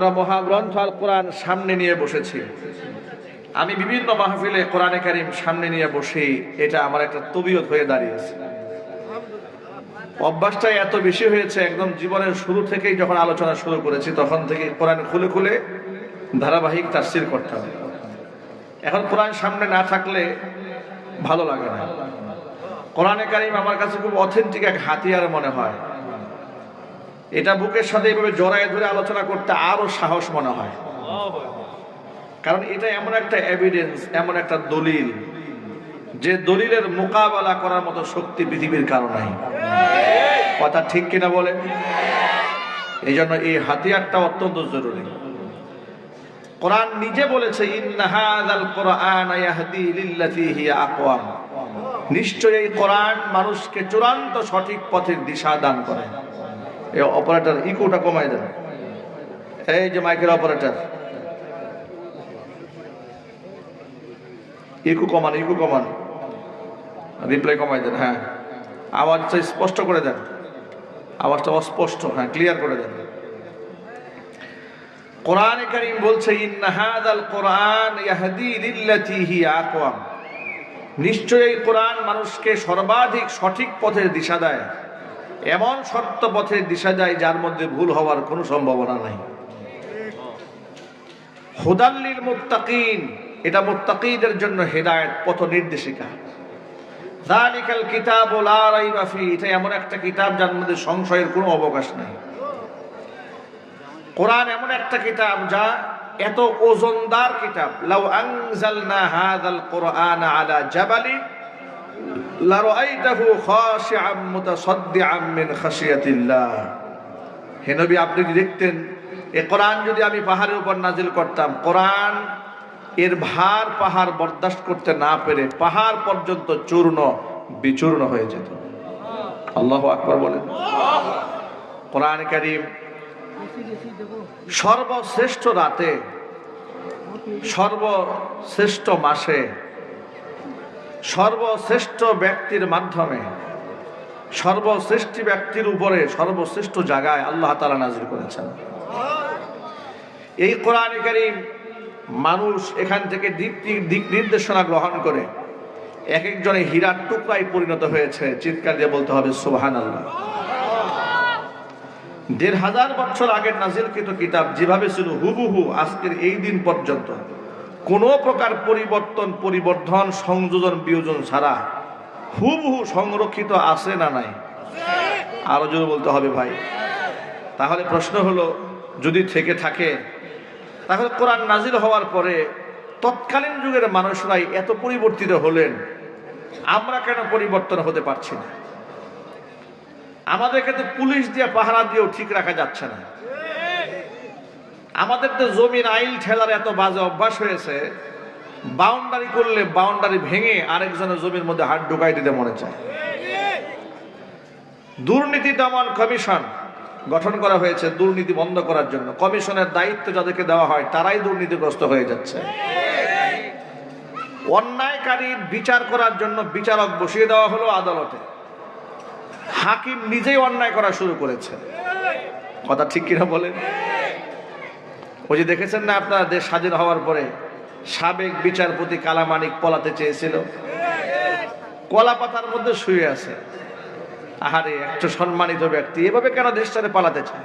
আমরা মহাগ্রন্থ আল কোরআন সামনে নিয়ে বসেছি। আমি বিভিন্ন মাহফিলে কোরআনে কারীম সামনে নিয়ে বসি, এটা আমার একটা তবিয়ত হয়ে দাঁড়িয়েছে। অভ্যাসটাই এত বেশি হয়েছে, একদম জীবনের শুরু থেকেই যখন আলোচনা শুরু করেছি তখন থেকে কোরআন খুলে খুলে ধারাবাহিক তাফসীর করতাম। এখন কোরআন সামনে না থাকলে ভালো লাগে না। কোরআনে কারীম আমার কাছে খুব অথেন্টিক এক হাতিয়ার মনে হয়। এটা বুকের সাথে এইভাবে জড়ায় ধরে আলোচনা করতে আরো সাহস মনে হয়, কারণ এটা এমন একটা এভিডেন্স, এমন একটা দলিল, যে দলিলের মোকাবেলা করার মতো শক্তি পৃথিবীর কারো নাই। কথা ঠিক কিনা বলেন? এই জন্য এই হাতিয়ারটা অত্যন্ত জরুরি। কোরআন নিজে বলেছে, ইন্না হাযাল কুরআনা ইয়াহদি লিল্লাতী হিয়া আকওয়াম। নিশ্চয়ই এই কোরআন মানুষকে চূড়ান্ত সঠিক পথের দিশা দান করে। এই অপারেটর ইকোটা কমাই দেন, এই যে মাইকের অপারেটর ইকো কমান, রিপ্লাই কমাই দেন। হ্যাঁ, আওয়াজটা স্পষ্ট করে দেন, আওয়াজটা অস্পষ্ট, হ্যাঁ ক্লিয়ার করে দেন। কোরআনে কারীম বলছে, ইন্না হাযাল কুরআন ইয়াহদি লিল্লাতী হিয়া আকওয়াম। নিশ্চয়ই কোরআন মানুষকে সর্বাধিক সঠিক পথের দিশা দেয়, এমন সত্য পথের দিশা দেয় যার মধ্যে ভুল হওয়ার কোনো সম্ভাবনা নাই। হুদাল লিল মুত্তাকিন, এটা মুত্তাকিদের জন্য হেদায়েত, পথ নির্দেশিকা। যালিকাল কিতাবু লা রাইবা ফি, এটা এমন একটা কিতাব যার মধ্যে সংশয়ের কোনো অবকাশ নাই। কোরআন এমন একটা কিতাব যা এত ওজনদার কিতাব। লাউ আনজালনা হাযাল কুরআনা আলা জাবালি লারাআইতাহু খাশিআম মুতাসাদ্দিআম মিন খাশিয়াতিল্লাহ। হে নবী, আপনি যদি দেখতেন এই কোরআন যদি আমি পাহাড়ের উপর নাজিল করতাম, কোরআন এর ভার পাহাড় বরদাস্ত করতে না পেরে পাহাড় পর্যন্ত চূর্ণ বিচূর্ণ হয়ে যেত। আল্লাহু আকবার বলেন। কোরআন কারীম সর্বশ্রেষ্ঠ রাতে, সর্বশ্রেষ্ঠ মাসে, সর্বশ্রেষ্ঠ ব্যক্তির মাধ্যমে, সর্বশ্রেষ্ঠ ব্যক্তির উপরে, সর্বশ্রেষ্ঠ জায়গায় আল্লাহ তাআলা নাযিল করেছেন। এই কোরআন কারীম মানুষ এখান থেকে দিক নির্দেশনা গ্রহণ করে এক একজনে হীরার টুকরায় পরিণত হয়েছে। চিৎকার দিয়ে বলতে হবে সুবহানাল্লাহ। ১৫০০ বছর আগের নাজিলকৃত কিতাব যেভাবে ছিল হুবহু আজকের এই দিন পর্যন্ত কোনো প্রকার পরিবর্ধন, সংযোজন, বিয়োজন ছাড়া হুবহু সংরক্ষিত আছে না নাই? আরো জোরে বলতে হবে ভাই। তাহলে প্রশ্ন হলো, যদি থেকে থাকে তাহলে কোরআন নাজিল হওয়ার পরে তৎকালীন যুগের মানুষরাই এত পরিবর্তিত হলেন, আমরা কেন পরিবর্তন হতে পারছি না? আমাদেরকে তো পুলিশ দিয়ে পাহারা দিয়েও ঠিক রাখা যাচ্ছে না। আমাদের তো জমির আইল ঠেলার এত বাজে অভ্যাস হয়েছে, বাউন্ডারি করলে বাউন্ডারি ভেঙে আরেকজনের জমির মধ্যে হাত ঢুকাই দিতে মনে চায়। দুর্নীতি দমন কমিশন গঠন করা হয়েছে দুর্নীতি বন্ধ করার জন্য। কমিশনের দায়িত্ব যাদেরকে দেওয়া হয় তারাই দুর্নীতিগ্রস্ত হয়ে যাচ্ছে। অন্যায়কারীর বিচার করার জন্য বিচারক বসিয়ে দেওয়া হলো আদালতে, হাকিম নিজেই অন্যায় করা শুরু করেছে। কথা ঠিক কিনা বলেন? ওই যে দেখেছেন না আপনারা, দেশ স্বাধীন হওয়ার পরে সাবেক বিচারপতি কালামানিক পলাতে চেয়েছিল, কলা পাতার মধ্যে শুয়ে আছে। আহারে, একটা সম্মানিত ব্যক্তি এভাবে কেন দেশ ছেড়ে পালাতে চায়?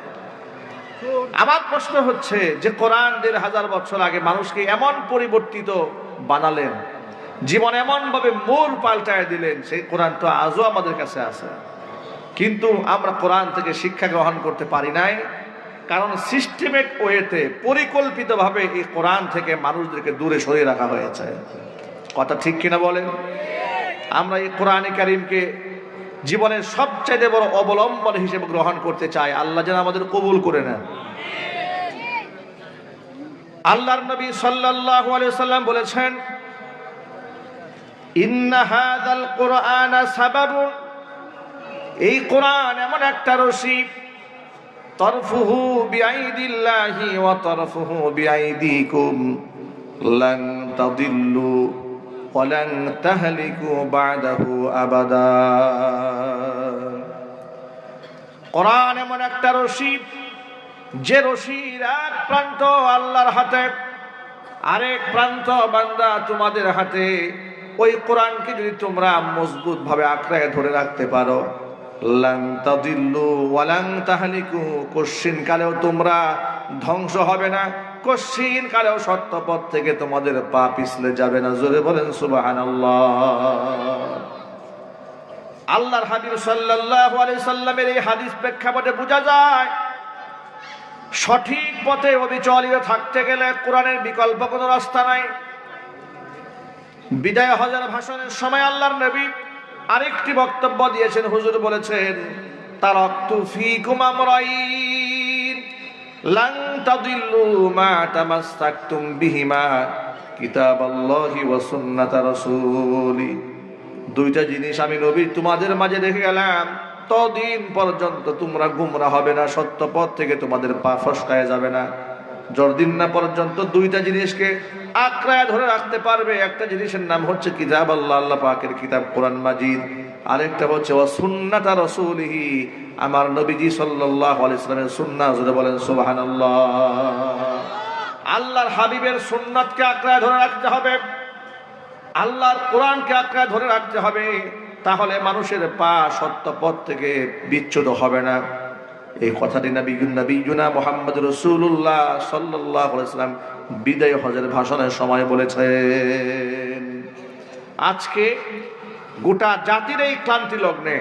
আমার প্রশ্ন হচ্ছে যে কোরআন ১৫০০ বছর আগে মানুষকে এমন পরিবর্তিত বানালেন, জীবন এমন ভাবে মূল পাল্টায় দিলেন, সেই কোরআন তো আজও আমাদের কাছে আছে, কিন্তু আমরা কোরআন থেকে শিক্ষা গ্রহণ করতে পারি নাই। কারণ সিস্টেমেটিক ওয়েতে, পরিকল্পিতভাবে এই কোরআন থেকে মানুষদেরকে দূরে সরিয়ে রাখা হয়েছে। কথা ঠিক কিনা বলেন? আমরা এই কোরআনে কারীমকে জীবনের সবচেয়ে বড় অবলম্বন হিসেবে গ্রহণ করতে চাই। আল্লাহ যেন আমাদের কবুল করে নেন। আল্লাহর নবী সাল্লাল্লাহু আলাইহি ওয়াসাল্লাম বলেছেন, ইন্না হাযাল কুরআনা সাবাবুন, এই কোরআন এমন একটা রশি, তরফুহু বিআইদিল্লাহি ওয়া তরফুহু বিআইদিকুম লান তাদিল্লু ওয়া লান তাহলিকু বা'দাহু আবাদা। কোরআন এমন একটা রশি, যে রশির এক প্রান্ত আল্লাহর হাতে, আরেক প্রান্ত বান্দা তোমাদের হাতে। ওই কোরআনকে যদি তোমরা মজবুত ভাবে আঁকড়ায় ধরে রাখতে পারো, লান তাদিল্লু ওয়া লান তাহলিকু, কশ্চিন কালেও তোমরা ধ্বংস হবে না, কশ্চিন কালেও সত্য পথ থেকে তোমাদের পা পিছলে যাবে না। জোরে বলেন সুবহানাল্লাহ। আল্লাহর হাবিব সাল্লাল্লাহু আলাইহি সাল্লামের এই হাদিস প্রেক্ষাপটে বোঝা যায় সঠিক পথে অবিচলিত থাকতে গেলে কোরআনের বিকল্প কোনো রাস্তা নাই। বিদায় হজের ভাষণের সময় আল্লাহর নবী আরেকটি বক্তব্য দিয়েছেন। হুজুর বলেছেন, তারাকতু ফীকুম আমরাইন লান তাদিল্লু মা তামাসসাকতুম বিহিমা কিতাবাল্লাহি ওয়া সুন্নাতা রাসূলি। দুইটা জিনিস আমি নবী তোমাদের মাঝে রেখে গেলাম, ততদিন পর্যন্ত তোমরা গুমরা হবে না, সত্য পথ থেকে তোমাদের পা ফসকায় যাবে না। যতদিন না পর্যন্ত দুইটা জিনিসকে আঁকড়ায় ধরে রাখতে পারবে। একটা জিনিসের নাম হচ্ছে কিতাব আল্লাহ, আল্লাহ পাকের কিতাব কোরআন মাজিদ। আরেকটা হচ্ছে ওয়া সুন্নাতা রাসূলিহি, আমার নবীজি সাল্লাল্লাহু আলাইহি ওয়াসাল্লামের সুন্নাহ। জোরে বলেন সুবহানাল্লাহ। আল্লাহর হাবিবের সুন্নাতকে আঁকড়ায় ধরে রাখতে হবে, আল্লাহর কোরআনকে আঁকড়ায় ধরে রাখতে হবে, তাহলে মানুষের পা সত্য পথ থেকে বিচ্যুত হবে না। এই কথাটি নবিয়ুনা মুহাম্মদ রাসূলুল্লাহ সাল্লাল্লাহু আলাইহি ওয়াসাল্লাম বিদায় হজের ভাষণের সময় বলেছেন। আজকে গোটা জাতির এই ক্লান্তি লগ্নে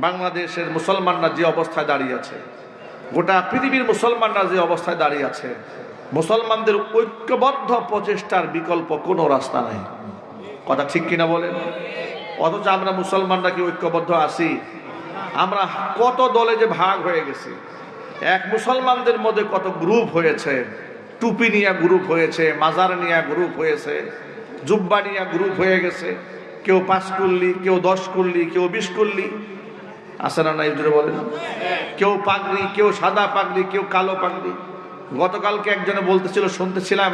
বাংলাদেশের মুসলমানরা যে অবস্থায় দাঁড়িয়ে আছে, গোটা পৃথিবীর মুসলমানরা যে অবস্থায় দাঁড়িয়ে আছে, মুসলমানদের ঐক্যবদ্ধ প্রচেষ্টার বিকল্প কোনো রাস্তা নাই। কথা ঠিক কিনা বলেন? অথচ আমরা মুসলমানরা কি ঐক্যবদ্ধ আছি? আমরা কত দলে যে ভাগ হয়ে গেছি। এক মুসলমানদের মধ্যে কত গ্রুপ হয়েছে, টুপি নিয়ে গ্রুপ হয়েছে, মাজার নিয়ে গ্রুপ হয়েছে, জুব্বা নিয়ে গ্রুপ হয়ে গেছে। কেউ 5 কুল্লি, কেউ 10 কুল্লি, কেউ 20 কুল্লি, আছে না নাই জুড়ে বলেন? কেউ পাগড়ি, কেউ সাদা পাগড়ি, কেউ কালো পাগড়ি। গতকালকে একজনে বলতেছিল, শুনতেছিলাম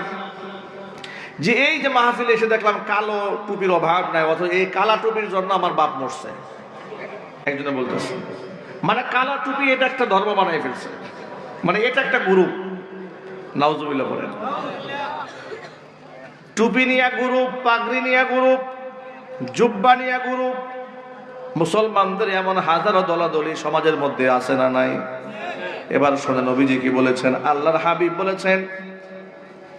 যে এই যে মাহফিলে এসে দেখলাম কালো টুপির অভাব নাই, অথচ এই কালা টুপির জন্য আমার বাপ মরছে। একজনে বলতেছে, মানে কালা টুপি এটা একটা ধর্ম বানাই ফেলছে, মানে এটা একটা গ্রুপ। নাউজুবিল্লাহ বলেন। টুপি নিয়ে গ্রুপ, পাগড়ি নিয়ে গ্রুপ, জুব্বা নিয়ে গ্রুপ। মুসলমানদের এমন হাজারো দলাদলি সমাজের মধ্যে আছে না নাই? এবার শোনে নবীজি কি বলেছেন। আল্লাহর হাবিব বলেছেন,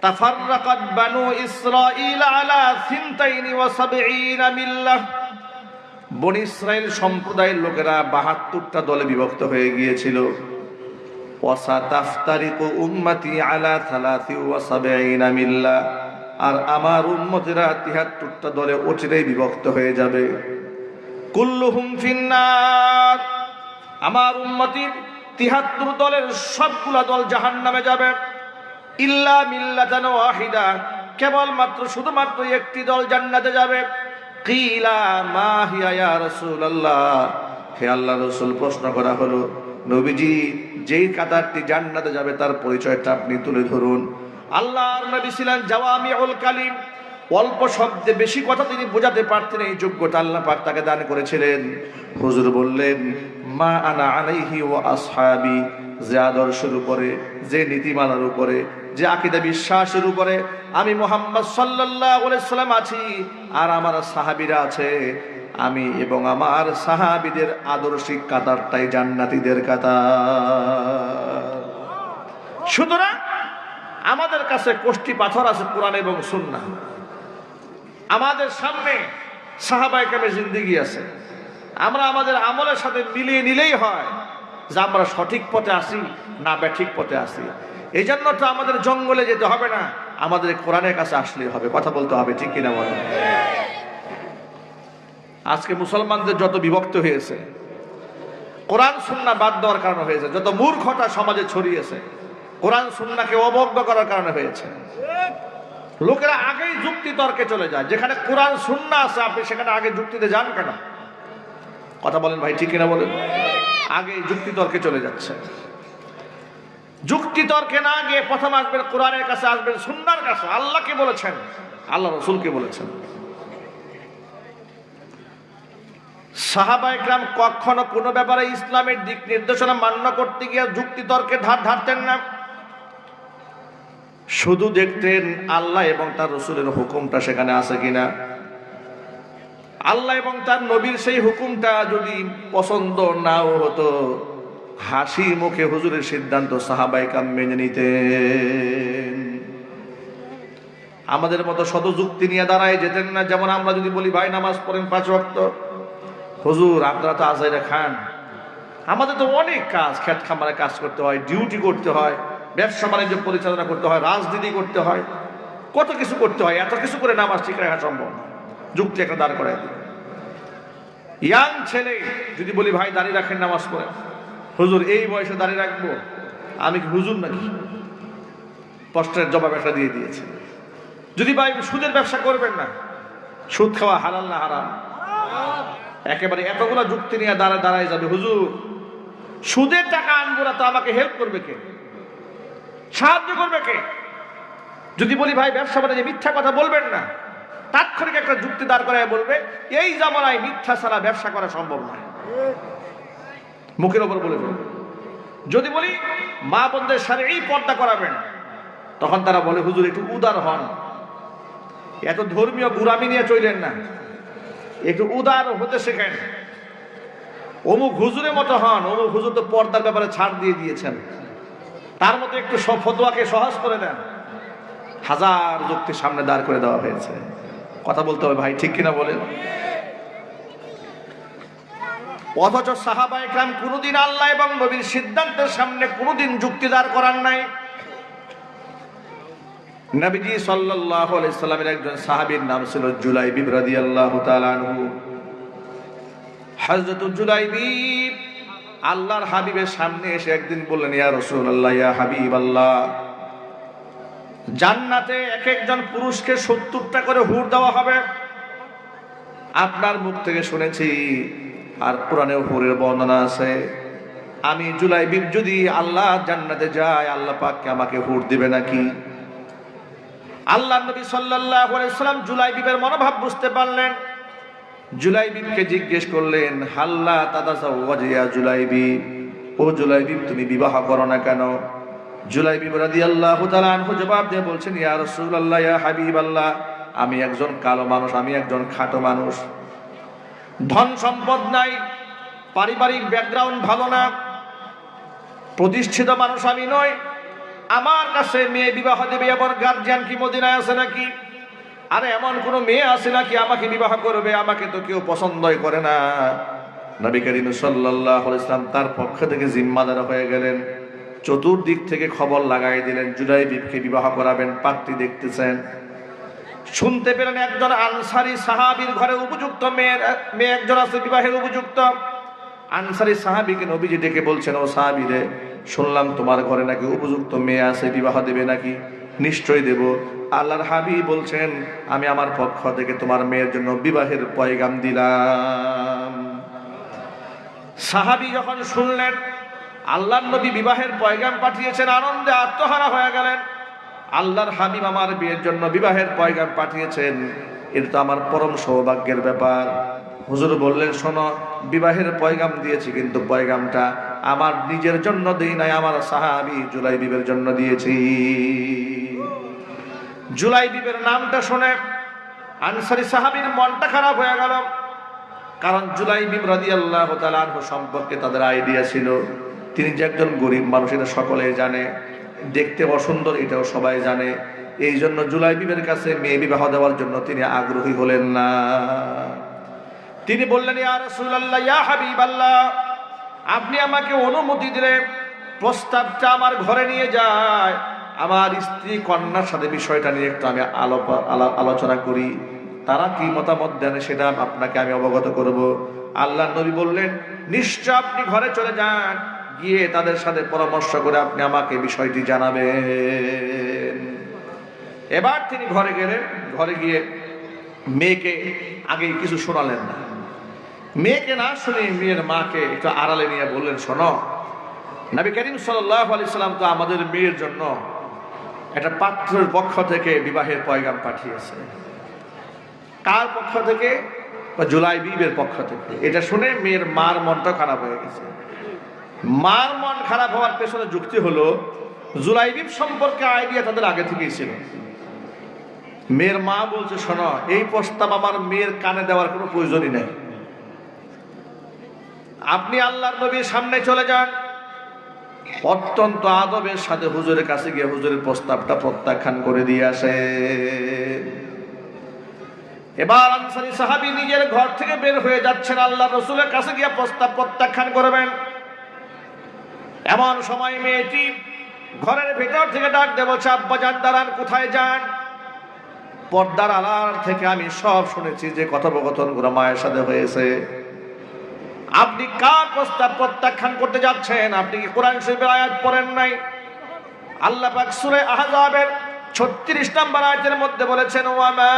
তাফাররাকাত বানু ইসরাঈল আলা 72 মিল্লাহ। বনি ইসরাইল সম্প্রদায়ের লোকেরা 72টা দলে বিভক্ত হয়ে গিয়েছিল। ওয়াসাতাফতারিকু উম্মতি আলা 73 মিল্লাহ। আর আমার উম্মতেরা 73টা দলে অচিরেই বিভক্ত হয়ে যাবে। কুল্লুহুম ফিন্নার। আমার উম্মতি 73 দলের সবগুলা দল জাহান্নামে যাবে। ইল্লা মিল্লাতান ওয়াহিদা, কেবলমাত্র শুধুমাত্র একটি দল জান্নাতে যাবে। কিলা মা হিয়া ইয়া রাসূলুল্লাহ। হে আল্লাহর রাসূল, প্রশ্ন করা হলো, নবীজি যেই কাতারটি জান্নাতে যাবে তার পরিচয়টা আপনি তুলে ধরুন। আল্লাহর নবী ছিলেন জাওয়ামিউল কালিম, অল্প শব্দে বেশি কথা তিনি বোঝাতে পারতেন। এই যোগ্যতা আল্লাহ পাক তাকে দান করেছিলেন। হুজুর বললেন, মা আনা আলাইহি ওয়া আসহাবি, যে আদর্শের উপরে, যে নীতিমালার উপরে, যে আকীদা বিশ্বাসের উপরে আমি মুহাম্মদ সাল্লাল্লাহু আলাইহি সাল্লাম আছি আর আমার সাহাবীরা আছে, আমি এবং আমার সাহাবীদের আদর্শিক কাতারটাই জান্নাতীদের কাতার। সুতরাং আমাদের কাছে কষ্টি পাথর আছে কোরআন এবং সুন্নাহ। আমাদের সামনে সাহাবায়ে কেরামের জিন্দেগি আছে। আমরা আমাদের আমলের সাথে মিলিয়ে নিলেই হয় যে আমরা সঠিক পথে আসি না বেঠিক পথে আসি। এই জন্য তো আমাদের জঙ্গলে যেতে হবে না, আমাদের কোরআনের কাছে আসলেই হবে। কথা বলতে হবে, ঠিক কিনা বলেন? আজকে মুসলমানদের যত বিভক্ত হয়েছে, কোরআন সুন্নাহ বাদ দেওয়ার কারণে হয়েছে। যত মূর্খতা সমাজে ছড়িয়েছে, কোরআন সুন্নাহকে অবজ্ঞা করার কারণে হয়েছে। লোকেরা আগেই যুক্তি তর্কে চলে যায়। যেখানে কোরআন সুন্নাহ আছে আপনি সেখানে আগে যুক্তিতে যান কেন? কথা বলেন ভাই, ঠিক কিনা বলেন? আগে যুক্তি তর্কে চলে যাচ্ছে। যুক্তি তর্কে না গিয়ে প্রথম আসবেন কোরআনের কাছে, আসবেন সুন্নাহর কাছে। আল্লাহকে বলেছেন, আল্লাহ রাসূলকে বলেছেন। সাহাবায়ে কেরাম কখনো কোনো ব্যাপারে ইসলামের দিক নির্দেশনা মান্য করতে গিয়ে যুক্তি তর্কে ধার ধারতেন না। শুধু দেখতেন আল্লাহ এবং তার রসুলের হুকুমটা সেখানে আছে কিনা। আল্লাহ এবং তার নবীর সেই হুকুমটা যদি পছন্দ নাও হতো, হাসি মুখে হুজুরের সিদ্ধান্ত সাহাবায়ে কেরাম মেনে নিতেন। আমাদের মতো শত যুক্তি নিয়ে দাঁড়ায় যেতেন না। যেমন আমরা যদি বলি ভাই নামাজ পড়েন 5 ওয়াক্ত, হুজুর আপনারা তো আজাইরা খান, আমাদের তো অনেক কাজ, খেত খামারে কাজ করতে হয়, ডিউটি করতে হয়, ব্যবসা বাণিজ্য পরিচালনা করতে হয়, রাজনীতি করতে হয়, কত কিছু করতে হয়, এত কিছু করে নামাজ ঠিক রাখা সম্ভব না। যুক্তি একটা দাঁড় করায় দিবে। ইয়াং ছেলে যদি বলি ভাই দাঁড়িয়ে রাখেন নামাজ পড়েন, হুজুর এই বয়সে দাঁড়িয়ে রাখবো, আমি কি হুজুর নাকি? প্রশ্নের জবাব একটা দিয়ে দিয়েছে। যদি ভাই সুদের ব্যবসা করবেন না, সুদ খাওয়া হালাল না হারাম? একেবারে এতগুলো যুক্তি নিয়ে দাঁড়ায় যাবে, হুজুর সুদের টাকা আনবো না তো আমাকে হেল্প করবে কে, সাহায্য করবে কে? যদি বলি ভাই ব্যবসা বাণিজ্যে মিথ্যা কথা বলবেন না, তাৎক্ষণিক একটা যুক্তি দাঁড় করায় বলবে এই জামানায় মিথ্যা ছাড়া ব্যবসা করা সম্ভব নয়, মুখের ওপর বলে ফেলবে। যদি বলি মা বোনদের সাথে এই পর্দা করাবেন, তখন তারা বলে হুজুর একটু উদার হন, এত ধর্মীয় গুরামি নিয়ে চলেন না, একটু উদার হতে শেখেন, অমুক হুজুরের মতো হন, অমুক হুজুর তো পর্দার ব্যাপারে ছাড় দিয়ে দিয়েছেন, তার মতো একটু ফতোয়াকে সহজ করে দেন। হাজার যুক্তির সামনে দাঁড় করে দেওয়া হয়েছে। কথা বলতে হবে ভাই, ঠিক কিনা বলেন? অথচ সাহাবায়ে কেরাম কোনদিন আল্লাহ এবং নবীর সিদ্ধান্তের সামনে কোনদিন যুক্তি দাঁড় করান নাই। নবীজি সাল্লাল্লাহু আলাইহি সাল্লামের একজন সাহাবীর নাম ছিল জুলাইবিব রাদিয়াল্লাহু তাআলা আনহু। হযরত জুলাইবিব আল্লাহর হাবিবের সামনে এসে একদিন বললেন, ইয়া রাসূলুল্লাহ, ইয়া হাবিবাল্লাহ, জান্নাতে এক একজন পুরুষকে 70টা করে হুর দেওয়া হবে, আপনার মুখ থেকে শুনেছি, আর কোরআনেও হুরের বর্ণনা আছে। আমি জুলাইবিব যদি আল্লাহ জান্নাতে যায়, আল্লাহ পাক আমাকে হুর দিবে নাকি? আল্লাহ নবী সাল্লাল্লাহু আলাইহি সাল্লাম জুলাইবিবের মনোভাব বুঝতে পারলেন। জুলাইবিবকে জিজ্ঞেস করলেন, হাল্লা তাতাযাওয়াজ ইয়া জুলাইবিব, ও জুলাইবিব তুমি বিবাহ করো না কেন? জুলাইবিব রাদিয়াল্লাহু তাআলা আনহু জবাব দিয়ে বলছেন, ইয়া রাসূলুল্লাহ, ইয়া হাবিবাল্লাহ, আমি একজন কালো মানুষ, আমি একজন খাটো মানুষ, ধন সম্পদ নাই, পারিবারিক ব্যাকগ্রাউন্ড ভালো না, প্রতিষ্ঠিত মানুষ আমি নই, আমার কাছে মেয়ে বিবাহ দেবে এমন গার্জিয়ান কি মদিনায় আছে নাকি? আরে এমন কোন মেয়ে আছে নাকি আমাকে বিবাহ করবে? আমাকে তো কেউ পছন্দই করে না। নবী করিম সাল্লাল্লাহু আলাইহি ওয়াসাল্লাম তার পক্ষ থেকে জিম্মাদার হয়ে গেলেন, চতুর্দিক থেকে খবর লাগাই দিলেন জুলাইবিবকে বিবাহ করাবেন, পাত্রী দেখতেছেন। শুনতে পেলেন একজন আনসারী সাহাবীর ঘরে উপযুক্ত মেয়ে একজন আছে, বিবাহের উপযুক্ত। আনসারী সাহাবীকে নবীজি ডেকে বলছেন, ও সাহাবী রে, শুনলাম তোমার ঘরে নাকি উপযুক্ত মেয়ে আছে, বিবাহ দেবে নাকি? নিশ্চয়ই দেব। আল্লাহর হাবিব বলছেন, আমি আমার পক্ষ থেকে তোমার মেয়ের জন্য বিবাহের পয়গাম দিলাম। সাহাবী যখন শুনলেন আল্লাহর নবী বিবাহের পয়গাম পাঠিয়েছেন, আনন্দে আত্মহারা হয়ে গেলেন। আল্লাহর হাবিব আমার বিয়ের জন্য বিবাহের পয়গাম পাঠিয়েছেন, এটা তো আমার পরম সৌভাগ্যের ব্যাপার। হুজুর বললেন, শোনো, বিবাহের পয়গাম দিয়েছি, কিন্তু পয়গামটা আমার নিজের জন্য দেই নাই, আমার সাহাবী জুলাইবিবের জন্য দিয়েছি। জুলাইবিবের নামটা শুনে আনসারী সাহাবীর মনটা খারাপ হয়ে গেল, কারণ জুলাইবিব রাদিয়াল্লাহু তাআলা আনহু সম্পর্কে তাদের আইডিয়া ছিল, তিনি যে একজন গরিব মানুষ এটা সকলেই জানে, দেখতে অসুন্দর এটাও সবাই জানে। এই জন্য জুলাইবিবের কাছে মেয়ে বিবাহ দেওয়ার জন্য তিনি আগ্রহী হলেন না। তিনি বললেন, ইয়া রাসূলুল্লাহ, ইয়া হাবিবাল্লাহ, আপনি আমাকে অনুমতি দিলে প্রস্তাবটা আমার ঘরে নিয়ে যায়, আমার স্ত্রী কন্যার সাথে বিষয়টা নিয়ে একটু আমি আলোচনা করি, তারা কি মতামত দেন সেটা আপনাকে আমি অবগত করব। আল্লাহ নবী বললেন, নিশ্চয় আপনি ঘরে চলে যান, গিয়ে তাদের সাথে পরামর্শ করে আপনি আমাকে বিষয়টি জানাবেন। এবার তিনি ঘরে গেলেন। ঘরে গিয়ে মেয়েকে আগে কিছু শোনালেন না, মেয়েকে না শুনে মেয়ের মাকে একটু আড়ালে নিয়ে বললেন, শোনো, নবী করিম সাল্লাল্লাহু আলাইহি সাল্লাম তো আমাদের মেয়ের জন্য একটা পাত্রের পক্ষ থেকে বিবাহের পয়গাম পাঠিয়েছে। কার পক্ষ থেকে? জুলাইবিবের পক্ষ থেকে। এটা শুনে মেয়ের মার মনটা খারাপ হয়ে গেছে। মার মন খারাপ হওয়ার পেছনে যুক্তি হলো, জুলাইবিব সম্পর্কে আইডিয়া তাদের আগে থেকেই ছিল। মেয়ের মা বলছে, শোনো, এই প্রস্তাব আমার মেয়ের কানে দেওয়ার কোনো প্রয়োজনই নেই, আপনি আল্লাহর নবীর সামনে চলে যান, অত্যন্ত আদবের সাথে হুজুরের কাছে গিয়ে হুজুরের প্রস্তাবটা প্রত্যাখ্যান করে দিয়ে আসে। এবার আনসারী সাহাবী নিজের ঘর থেকে বের হয়ে যাচ্ছেন, আল্লাহ রসুলের কাছে গিয়ে প্রস্তাব প্রত্যাখ্যান করবেন। এমন সময় মেয়েটি ঘরের ভেতর থেকে ডাক দেব, আব্বাজান দাঁড়ান, কোথায় যান? পর্দার আড়াল থেকে আমি সব শুনেছি যে কথোপকথনগুলো মায়ের সাথে হয়েছে। আপনি কার প্রস্তাব প্রত্যাখ্যান করতে যাচ্ছেন? আপনি কি কোরআন শরীফের আয়াত পড়েন নাই? আল্লাহ পাক সূরা আহজাবের 36 নম্বর আয়াতের মধ্যে বলেছেন, ওয়ামা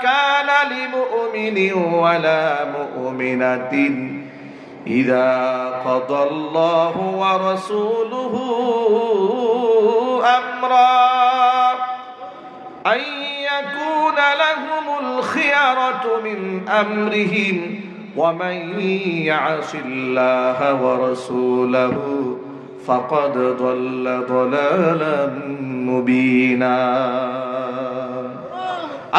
কানা লিমুমিনিন ওয়ালা মুমিনাতিন ইযা কাদাল্লাহু ওয়া রাসূলুহু আমরা আন ইয়াকুনা লাহুমুল খিয়ারাতু মিন আমরিহিম ومن يعص الله ورسوله فقد ضل ضلالا مبينا।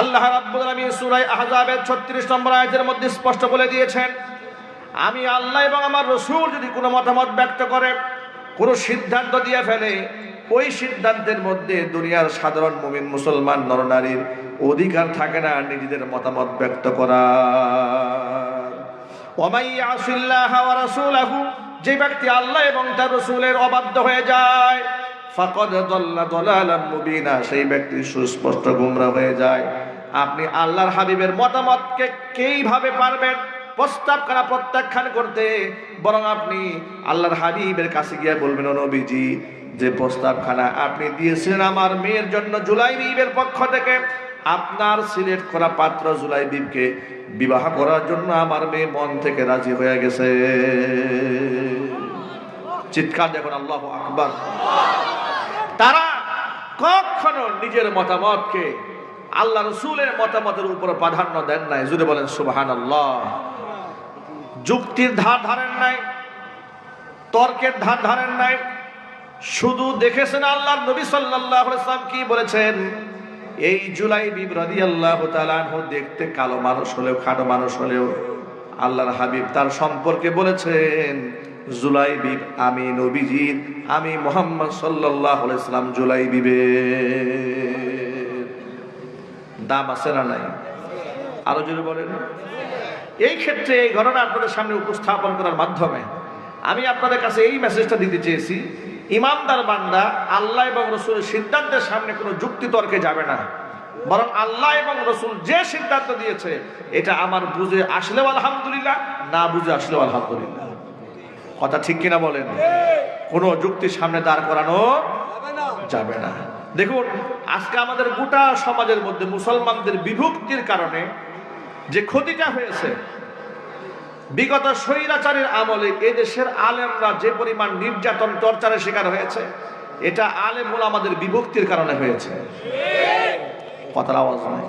আল্লাহ রাব্বুল আলামিন সূরা আহজাবের 36 নম্বর আয়াতের মধ্যে স্পষ্ট বলে দিয়েছেন, আমি আল্লাহ এবং আমার রাসূল যদি কোনো মতামত ব্যক্ত করে, কোনো সিদ্ধান্ত দিয়ে ফেলে, ওই সিদ্ধান্তের মধ্যে দুনিয়ার সাধারণ মুমিন মুসলমান নরনারীর অধিকার থাকে না নিজেদের মতামত ব্যক্ত করা। যে ব্যক্তি আল্লাহ এবং তার রাসূলের অবাধ্য হয়ে যায়, ফাকাদ দাল্লা দালালাম মুবিনা, সেই ব্যক্তি সুস্পষ্ট গোমরা হয়ে যায়। আপনি আল্লাহর হাবিবের মতামতকে কিভাবে পারবেন প্রস্তাব করা প্রত্যাখ্যান করতে? বরং আপনি আল্লাহর হাবিবের কাছে গিয়ে বলবেন, ও নবীজি, যে প্রস্তাবখানা আপনি দিয়েছিলেন আমার মেয়ের জন্য জুলাইবিবের পক্ষ থেকে, আপনার সিলেক্ট করা পাত্র জুলাইবিবকে বিবাহ করার জন্য আমার মেয়ে মন থেকে রাজি হয়ে গেছে। চিৎকার দেখুন, আল্লাহু আকবার। তারা কখনো নিজের মতামতকে আল্লাহ রাসূলের মতামতের উপর প্রাধান্য দেন নাই। জুড়ে বলেন সুবহানাল্লাহ। যুক্তির ধার ধারেন নাই, তর্কের ধার ধারেন নাই, শুধু দেখেছেন আল্লাহর নবী সাল্লাল্লাহু আলাইহি ওয়াসাল্লাম কি বলেছেন। এই জুলাইবিব রাদিয়াল্লাহু তাআলা আনহু দেখতে কালো মানুষ হলেও, খাটো মানুষ হলেও, আল্লাহর হাবিব তার সম্পর্কে বলেছেন, জুলাইবিব আমি নবীজির, আমি মুহাম্মদ সাল্লাল্লাহু আলাইহি ওয়াসাল্লাম জুলাইবিবের দাম আছে না নাই? আরো জোরে বলেন। এই ক্ষেত্রে এই ঘটনা আপনাদের সামনে উপস্থাপন করার মাধ্যমে আমি আপনাদের কাছে এই মেসেজটা দিতে চেয়েছি, ইমানদার বান্দা আল্লাহ এবং রাসূলের সিদ্ধান্তের সামনে কোনো যুক্তি তর্কে যাবে না, বরং আল্লাহ এবং রাসূল যে সিদ্ধান্ত দিয়েছে এটা আমার বুঝে আসলেও আলহামদুলিল্লাহ, না বুঝে আসলেও আলহামদুলিল্লাহ। কথা ঠিক কিনা বলেন? কোনো যুক্তির সামনে দাঁড় করানো যাবে না। দেখুন, আজকে আমাদের গোটা সমাজের মধ্যে মুসলমানদের বিভক্তির কারণে যে ক্ষতিটা হয়েছে, বিগত স্বৈরাচারের আমলে এদেশের আলেমরা যে পরিমাণ নির্যাতন টর্চারের শিকার হয়েছে, এটা আলেম ওলামাদের বিভক্তির কারণে হয়েছে। কথার আওয়াজ নাই।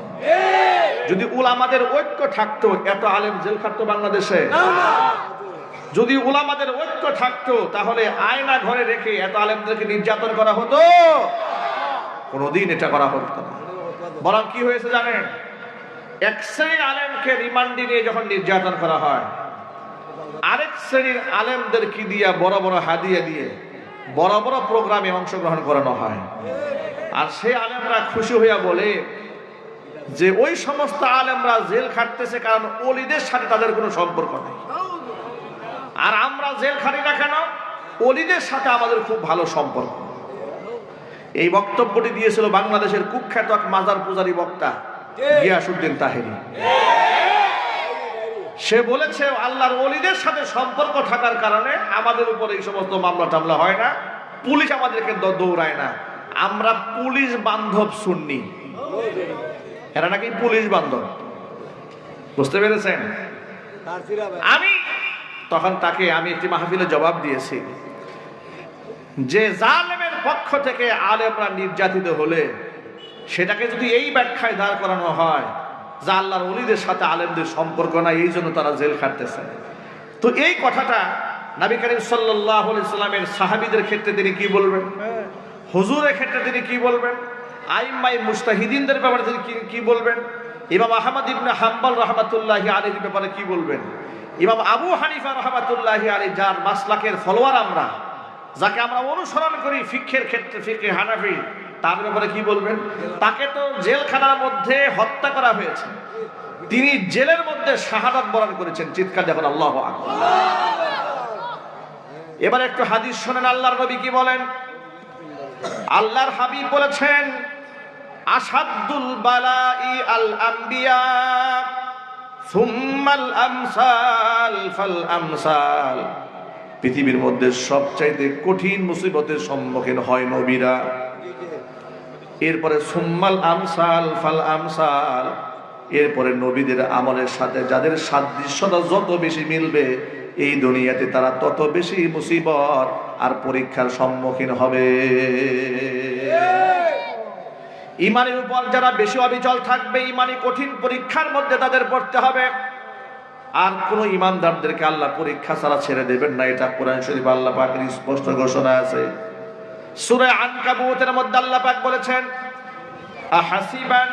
যদি উলামাদের ঐক্য থাকতো, এত আলেম জেল খাটতো বাংলাদেশে? যদি উলামাদের ঐক্য থাকতো, তাহলে আয়না ঘরে রেখে এত আলেমদেরকে নির্যাতন করা হতো? কোনোদিন এটা করা হতো না। বরং কি হয়েছে জানেন? এক শ্রেণীর আলেমকে রিমান্ডে নিয়ে যখন নির্যাতন করা হয়, আরেক শ্রেণীর আলেমদের কি দিয়া বড় বড় হাদিয়া দিয়ে বড় বড় প্রোগ্রামে অংশগ্রহণ করানো হয়। আর সেই আলেমরা খুশি হইয়া বলে যে ওই সমস্ত আলেমরা জেল খাটতেছে কারণ ওলিদের সাথে তাদের কোনো সম্পর্ক নেই, আর আমরা জেল খাটি না কেন? ওলিদের সাথে আমাদের খুব ভালো সম্পর্ক। এই বক্তব্যটি দিয়েছিল বাংলাদেশের কুখ্যাত এক মাজার পূজারী বক্তা গিয়াসউদ্দিন তাহেরি। সে বলেছে আল্লাহর ওলিদের সাথে সম্পর্ক থাকার কারণে আমাদের উপর এই সমস্ত মামলা টামলা হয় না, পুলিশ আমাদেরকে দৌড়ায় না, আমরা পুলিশ বান্ধব সুন্নি। এরা নাকি পুলিশ বান্ধব। বুঝতে পেরেছেন? আমি তখন তাকে একটি মাহফিলে জবাব দিয়েছি যে জালেমের পক্ষ থেকে আলেমরা নির্যাতিত হলে সেটাকে যদি এই ব্যাখ্যায় দাঁড় করানো হয় যে আল্লাহর ওলিদের সাথে আলেমদের সম্পর্ক নাই, এই জন্য তারা জেল খাটতেছে, তো এই কথাটা নবী করিম সাল্লাল্লাহু আলাইহি সাল্লামের সাহাবীদের ক্ষেত্রে তিনি কি বলবেন? হুজুরের ক্ষেত্রে তিনি কি বলবেন, আইম্মাই মুস্তাহিদিনদের ব্যাপারে তিনি কি বলবেন, ইমাম আহমদ ইবনে হাম্বল রাহমাতুল্লাহি আলাইহির ব্যাপারে কি বলবেন, ইমাম আবু হানিফা রাহমাতুল্লাহি আলাইহি যার মাসলাকের ফলোয়ার আমরা, যাকে আমরা অনুসরণ করি ফিকহের ক্ষেত্রে, ফিকহে হানাফি, তার ব্যাপারে কি বলবেন? তাকে তো জেলখানার মধ্যে হত্যা করা হয়েছে, তিনি জেলের মধ্যে শাহাদাত বরণ করেছেন। চিৎকার যখন আল্লাহু আকবার। এবার একটু হাদিস শুনেন, আল্লাহর নবী কি বলেন। আল্লাহর হাবিব বলেছেন, আসাদুল বালাই আল আম্বিয়া সুম্মাল আমসাল ফাল আমসাল। পৃথিবীর মধ্যে সবচাইতে কঠিন মুসিবতের সম্মুখীন হয় নবীরা, এরপরে সুম্মাল আমসাল ফাল আমসাল, এরপরে নবীদের আমলের সাথে যাদের সাদৃশ্যতা যত বেশি মিলবে এই দুনিয়াতে তারা তত বেশি মুসিবত আর পরীক্ষার সম্মুখীন হবে। ইমানের উপর যারা বেশি অবিচল থাকবে, ইমানি কঠিন পরীক্ষার মধ্যে তাদের পড়তে হবে। আর কোন ইমানদারদেরকে আল্লাহ পরীক্ষা ছাড়া ছেড়ে দেবেন না, এটা কোরআন শরীফ আল্লাহ পাকের স্পষ্ট ঘোষণা আছে। সূরা আনকাবুতের মধ্যে আল্লাহ পাক বলেছেন, আহাসিবান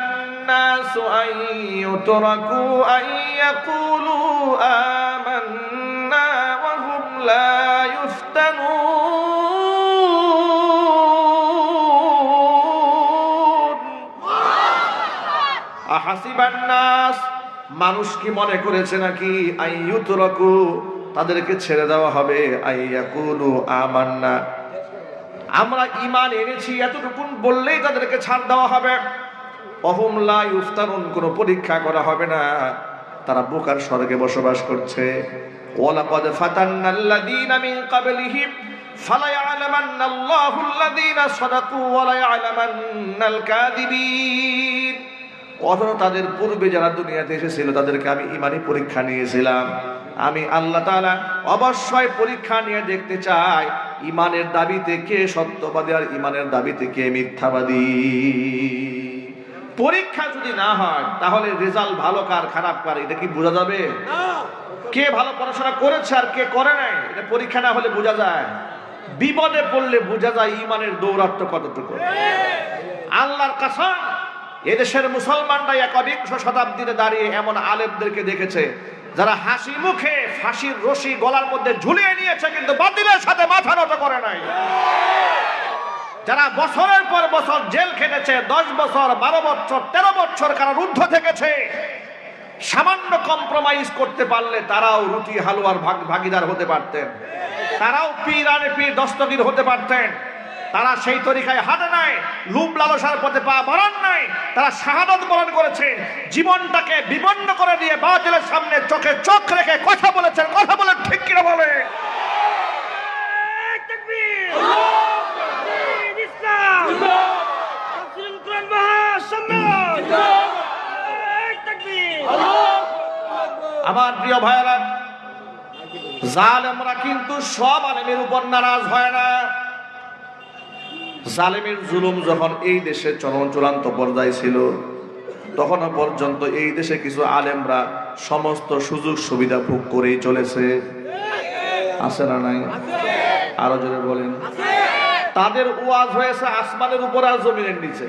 নাসু আন ইউতরাকু আন ইয়াকুলু আমান্না ওয়া হুম লা ইফতানুন। আহাসিবান নাস, মানুষ কি মনে করেছে নাকি আন ইউতরাকু, তাদেরকে ছেড়ে দেওয়া হবে, আন ইয়াকুলু আমান্না, আমরা ঈমান এনেছি এতটুকু বললেই তাদেরকে ছাড় দেওয়া হবে। ওহুম লা ইফতানুন, কোনো পরীক্ষা করা হবে না, তারা বোকার স্বর্গে বসবাস করছে। ওয়ালাকাদ ফাতান্নাল্লাযীনা মিন ক্বাবলিহিম ফালা ইয়ালামান্নাল্লাহুল্লাযীনা সাদাকু ওয়া লা ইয়ালামান্নাল কাযিবিন। অথচ তাদের পূর্বে যারা দুনিয়াতে এসেছিল তাদেরকে আমি ঈমানি পরীক্ষা নিয়েছিলাম। আমি আল্লাহ তাআলা অবশ্যই পরীক্ষা নিয়ে দেখতে চাই ঈমানের দাবিতে কে সত্যবাদী আর ঈমানের দাবিতে কে মিথ্যাবাদী। পরীক্ষা যদি না হয় তাহলে রেজাল্ট ভালো কার খারাপ কার এটা কি বোঝা যাবে? কে ভালো পড়াশোনা করেছে আর কে করে নাই এটা পরীক্ষা না হলে বোঝা যায়। বিপদে পড়লে বোঝা যায় ঈমানের দৌরাত্ম্য কতটুকু। আল্লাহর কসম, এদেশের মুসলমানরা একবিংশ শতাব্দীতে দাঁড়িয়ে এমন আলেমদেরকে দেখেছে যারা হাসি মুখে ফাঁসির রশি গলার মধ্যে ঝুলিয়ে নিয়েছে কিন্তু বাতিলের সাথে মাথা নত করে নাই। যারা বছরের পর বছর জেল খেটেছে, 10 বছর 12 বছর 13 বছর কারারুদ্ধ থেকেছে, সামান্য কম্প্রোমাইজ করতে পারলে তারাও রুটি হালুয়ার ভাগিদার হতে পারতেন, তারাও পীর আনে পীর দস্তগীর হতে পারতেন। তারা সেই তরিকায় হাঁটে নাই, লুপ লালসার পথে পা বাড়ান নাই, তারা শাহাদাত বরণ করেছে, জীবনটাকে বিপন্ন করে দিয়ে বাতিলের সামনে চোখে চোখ রেখে কথা বলেছেন। কথা বলে ঠিক কিনা বলে? আমার প্রিয় ভাইরা, জালেমরা কিন্তু সব আলেমের উপর নারাজ হয় না। জালেমের জুলুম যখন এই দেশে চূড়ান্ত পর্যায়ে ছিল তখনও পর্যন্ত এই দেশে কিছু আলেমরা সমস্ত সুযোগ সুবিধা ভোগ করেই চলেছে। আছে না নাই? আরো জোরে বলেন। তাদের ওয়াজ হয়েছে আসমানের উপর আর জমিনের নিচে।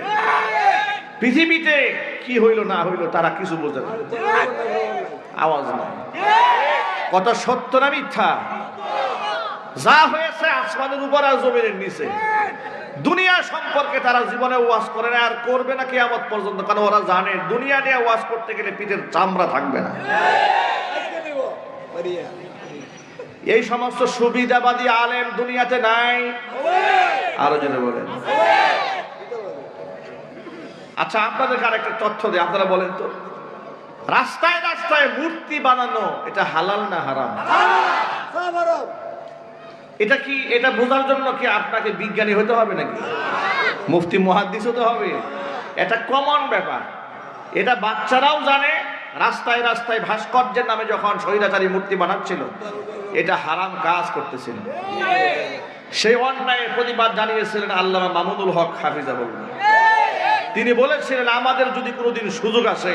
পৃথিবীতে কি হইল না হইল তারা কিছু বোঝে না, আওয়াজ নাই। কত সত্য না মিথ্যা? যা হয়েছে আসমানের উপর আর জমিনের নিচে। দুনিয়া সম্পর্কে তারা জীবনে ওয়াজ করে না, আর করবে না কিয়ামত পর্যন্ত, কারণ ওরা জানে দুনিয়া নিয়ে ওয়াজ করতে গেলে পিঠের চামড়া থাকবে না। এই সমস্ত সুবিধাবাদী আলেম দুনিয়াতে নাই। আরো জেনে বলেন। আচ্ছা, আপনাদেরকে আরেকটা তথ্য দিই, আপনারা বলেন তো, রাস্তায় রাস্তায় মূর্তি বানানো এটা হালাল না হারাম? এটা কি, এটা বোঝার জন্য কি আপনাকে বিজ্ঞানী হতে হবে নাকি মুফতি মুহাদ্দিস হতে হবে? এটা কমন ব্যাপার, এটা বাচ্চারাও জানে। রাস্তায় রাস্তায় ভাস্কর্যের নামে যখন স্বৈরাচারী মূর্তি বানাচ্ছিল এটা হারাম কাজ করতেছিল। সেই অন্যায়ের প্রতিবাদ জানিয়েছিলেন আল্লামা মামুনুল হক হাফিজাহুল্লাহ। তিনি বলেছিলেন, আমাদের যদি কোনোদিন সুযোগ আসে,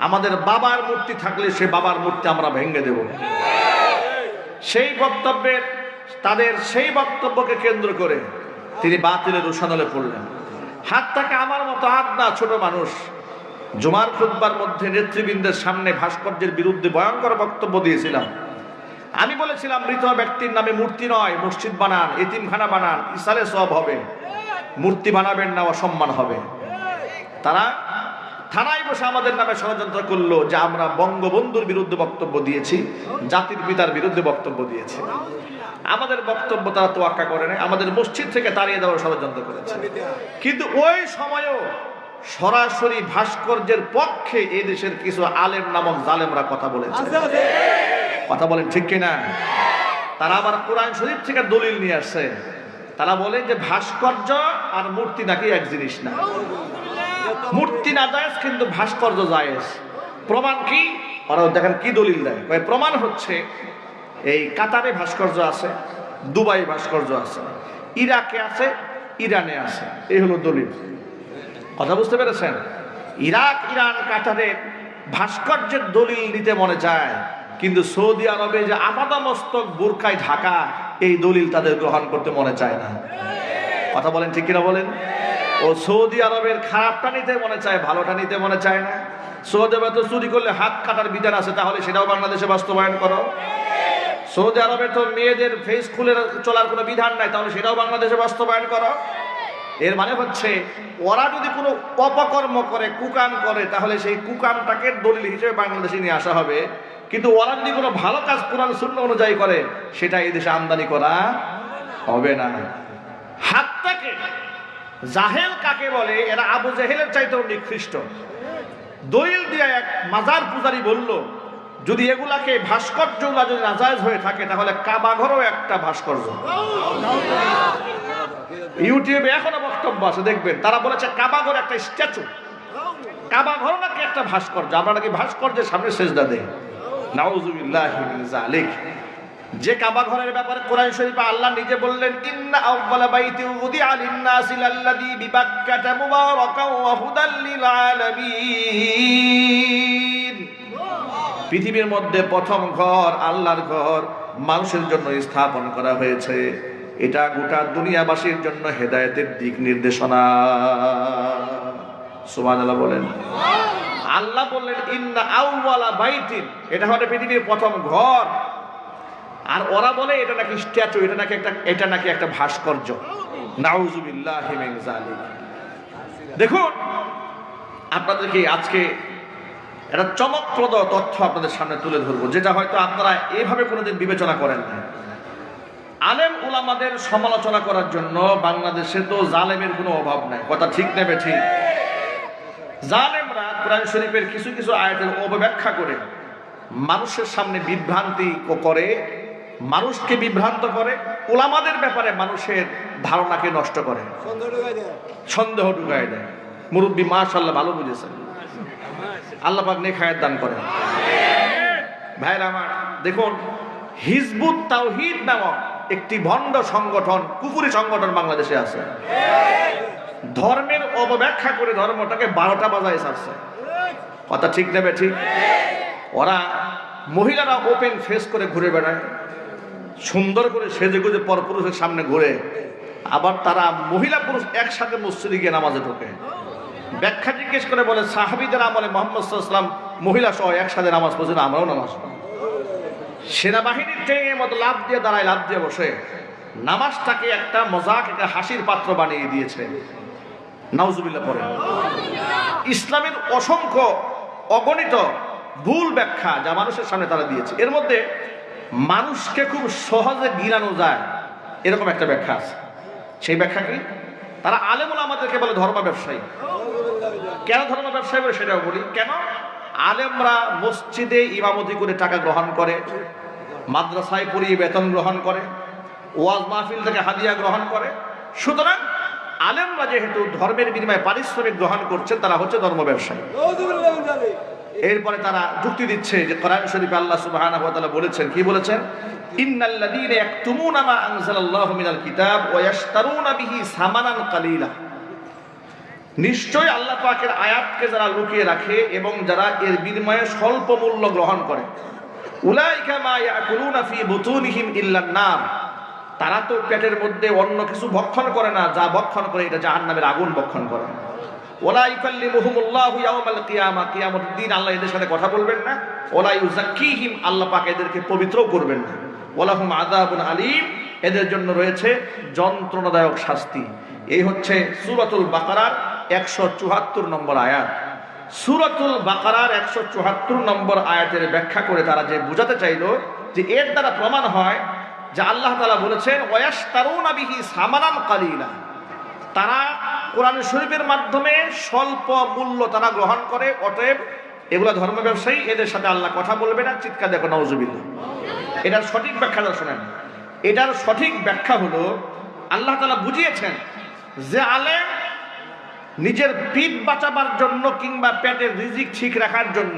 আমাদের বাবার মূর্তি থাকলে সে বাবার মূর্তি আমরা ভেঙে দেব। সেই বক্তব্যের, তাদের সেই বক্তব্যকে কেন্দ্র করে তিনি বাতিলের রোশানলে পড়লেন। হাতটাকে আমার মতো হাত না, ছোট মানুষ, জুমার খুতবার মধ্যে নেতৃবৃন্দের সামনে ভাস্কর্যের বিরুদ্ধে ভয়ঙ্কর বক্তব্য দিয়েছিলাম। আমি বলেছিলাম মৃত ব্যক্তির নামে মূর্তি নয়, মসজিদ বানান, এতিমখানা বানান, ইসালে সওয়াব হবে, মূর্তি বানাবেন না, অসম্মান হবে। তারা থানায় বসে আমাদের নামে ষড়যন্ত্র করলো যে আমরা বঙ্গবন্ধুর বিরুদ্ধে বক্তব্য দিয়েছি, জাতির পিতার বিরুদ্ধে বক্তব্য দিয়েছি। আমাদের বক্তব্য তারা তোয়াক্কা করে না, আমাদের মসজিদ থেকে তাড়িয়ে দেওয়ার ষড়যন্ত্র করেছে। কিন্তু ওই সময়ও সরাসরি ভাস্কর্যের পক্ষে এই দেশের কিছু আলেম নামক জালেমরা কথা বলেছে। কথা বলেন ঠিক কিনা? তারা আবার কোরআন শরীফ থেকে দলিল নিয়ে আসছে। তারা বলে যে ভাস্কর্য আর মূর্তি নাকি এক জিনিস না, মূর্তি না জায়েজ কিন্তু ভাস্কর্য জায়েজ। প্রমাণ কি? ওরা দেখেন কি দলিল দেয়। প্রমাণ হচ্ছে এই কাতারে ভাস্কর্য আছে, দুবাই ভাস্কর্য আছে, ইরাকে আছে, ইরানে আছে। এই হলো দলিল। কথা বুঝতে পেরেছেন? ইরাক, ইরান, কাতারে ভাস্কর্যের দলিল নিতে মনে চায়, কিন্তু সৌদি আরবে যে আপাদমস্তক বোরকায় ঢাকা, এই দলিল তাদের গ্রহণ করতে মনে চায় না। কথা বলেন ঠিক কিনা বলেন? ও সৌদি আরবের খারাপটা নিতে মনে চায়, ভালোটা নিতে মনে চায় না। সৌদি আরবে তো চুরি করলে হাত কাটার বিধান আছে, তাহলে সেটাও বাংলাদেশে বাস্তবায়ন করো। সৌদি আরবে তো মেয়েদের ফেস খুলে চলার কোনো বিধান নাই, তাহলে সেটাও বাংলাদেশে বাস্তবায়ন করো। এর মানে হচ্ছে ওরা যদি কোনো অপকর্ম করে, কুকাম করে, তাহলে সেই কুকামটাকে দলিল হিসেবে বাংলাদেশে নিয়ে আসা হবে। কিন্তু ওরা যদি কোনো ভালো কাজ কোরআন সুন্নাহ অনুযায়ী করে, সেটা এই দেশে আমদানি করা হবে না। হাতটাকে জাহেল কাকে বলে? এরা আবু জেহেলের চাইতেও নিকৃষ্ট। দলিল দিয়ে এক মাজার পূজারী বলল, যদি এগুলাকে ভাস্কর্যগুলা যদি নাজায়েজ হয়ে থাকে, তাহলে কাবাঘরও একটা ভাস্কর্য। ইউটিউবে এখনো বক্তব্য আছে, দেখবেন। তারা বলেছে কাবাঘর একটা স্ট্যাচু, কাবাঘর নাকি একটা ভাস্কর্য। আমরা নাকি ভাস্কর্যের সামনে সেজদা দেই। নাউযুবিল্লাহি মিন যালিক। যে কাবাঘরের ব্যাপারে কোরআন শরীফে আল্লাহ নিজে বললেন, ইন্না আউওয়ালা বাইতি উযিআ লিন-নাসি লাল্লাযী বিবাক্কাতা মুবারাকান ওয়া হুদাল লিল আলামিন। পৃথিবীর মধ্যে প্রথম ঘর, আল্লাহর ঘর, মানুষের জন্য স্থাপন করা হয়েছে। এটা গোটা দুনিয়াবাসীর জন্য হেদায়েতের দিক নির্দেশনা। সুবহানাল্লাহ বলেন। আল্লাহ বললেন ইন্না আউওয়ালা বাইতিন, এটা হলো পৃথিবীর প্রথম ঘর। আর ওরা বলে এটা নাকি স্ট্যাচু, এটা নাকি একটা ভাস্কর্য। নাউযুবিল্লাহি মিন যালিক। দেখুন, আপনাদেরকে আজকে একটা চমকপ্রদ তথ্য আপনাদের সামনে তুলে ধরবো, যেটা হয়তো আপনারা এইভাবে কোনোদিন বিবেচনা করেন না। আলেম উলামাদের সমালোচনা করার জন্য বাংলাদেশে তো জালেমের কোনো অভাব নাই। কথা ঠিক নেবে ঠিক? জালেমরা কোরআন শরীফের কিছু কিছু আয়াতের অপব্যাখ্যা করে মানুষের সামনে বিভ্রান্তি করে, মানুষকে বিভ্রান্ত করে, উলামাদের ব্যাপারে মানুষের ধারণাকে নষ্ট করে, সন্দেহ ঢুকায় দেয়। মুরব্বী মাশাআল্লাহ ভালো বুঝেছেন, আল্লাহ পাক নেক হায়াত দান করেন। ভাইরা আমার, দেখুন, হিজবুত তাওহীদ নামক একটি ভণ্ড সংগঠন, কুফরি সংগঠন বাংলাদেশে আছে। ধর্মের অপব্যাখ্যা করে ধর্মটাকে 12টা বাজায় ছাড়ছে। কথা ঠিক নেবে ঠিক? ওরা মহিলারা ওপেন ফেস করে ঘুরে বেড়ায়, সুন্দর করে সেজে গুজে পরপুরুষের সামনে ঘুরে, আবার তারা মহিলা পুরুষ একসাথে মসজিদে গিয়ে নামাজে ঢোকে। ব্যাখ্যা জিজ্ঞেস করে বলে, সাহাবীদের আমলে মুহাম্মদ সাল্লাল্লাহু আলাইহি ওয়াসাল্লাম মহিলা সহ একসাথে নামাজ পড়ছেন, আমরাও নামাজ পড়ি। সেনাবাহিনীর ট্রেনের মতো লাফ দিয়ে দাঁড়ায়, লাফ দিয়ে বসে নামাজটাকে একটা মজাক, একটা হাসির পাত্র বানিয়ে দিয়েছে। নাউজুবিল্লাহ পড়েন। ইসলামের অসংখ্য অগণিত ভুল ব্যাখ্যা যা মানুষের সামনে তারা দিয়েছে, এর মধ্যে মানুষকে খুব সহজে গিলানো যায় এরকম একটা ব্যাখ্যা আছে। সেই ব্যাখ্যা কি? তারা আলেম উলামাদেরকে বলে ধর্ম ব্যবসায়ী। কেন ধর্ম ব্যবসায়ী বলে সেটাও বলি। কেন? আলেমরা মসজিদে ইমামতি করে টাকা গ্রহণ করে, মাদ্রাসায় পড়িয়ে বেতন গ্রহণ করে, ওয়াজ মাহফিল থেকে হাদিয়া গ্রহণ করে। সুতরাং আলেমরা যেহেতু ধর্মের বিনিময়ে পারিশ্রমিক গ্রহণ করছেন, তারা হচ্ছে ধর্ম ব্যবসায়ী। এরপরে তারা যুক্তি দিচ্ছে যে কোরআন শরীফে আল্লাহ সুবহানাহু ওয়া তাআলা বলেছেন, কি বলেছেন? ইন্নাল্লাযীনা ইয়াকতুমুনা মা আনজালাল্লাহু মিনাল কিতাব ওয়া ইয়াশতারুনা বিহি সামানান কালীলা। নিশ্চয় আল্লাহ পাকের আয়াতকে যারা লুকিয়ে রাখে এবং যারা এর বিনিময়ে স্বল্প মূল্য গ্রহণ করে, উলাইকা মা ইয়াকুলুনা ফি বুতুনিহিম ইল্লান নার, তারা তো পেটের মধ্যে অন্য কিছু ভক্ষণ করে না, যা ভক্ষণ করে এটা জাহান্নামের আগুন ভক্ষণ করে। ওয়ালা ইউকাল্লিমুহুমুল্লাহু ইয়াওমাল কিয়ামা, কিয়ামতের দিন আল্লাহ এদের সাথে কথা বলবেন না। ওয়ালা ইউযাক্কিহিম, আল্লাহ পাক এদেরকে পবিত্রও করবেন না। ওয়ালাহুম আযাবুন আলীম, এদের জন্য রয়েছে যন্ত্রণাদায়ক শাস্তি। এই হচ্ছে সূরাতুল বাকারার 174 নম্বর আয়াত। সূরাতুল বাকারার 174 নম্বর আয়াতের ব্যাখ্যা করে তারা যে বুঝাতে চাইল যে এর দ্বারা প্রমাণ হয় যে আল্লাহ তাআলা বলেছেন ওয়ায়াশতারুনা বিহি সামানান কালিলা, তারা কোরআন শরীফের মাধ্যমে স্বল্প মূল্য তারা গ্রহণ করে, অতএব এগুলো ধর্ম ব্যবসায়ী, এদের সাথে আল্লাহ কথা বলবে না। চিৎকার দেখো নাউজুবিল্লাহ। এটার সঠিক ব্যাখ্যাটা শোনেন। এটার সঠিক ব্যাখ্যা হলো আল্লাহ তাআলা বুঝিয়েছেন যে আলেম নিজের পিঠ বাঁচাবার জন্য কিংবা পেটের রিজিক ঠিক রাখার জন্য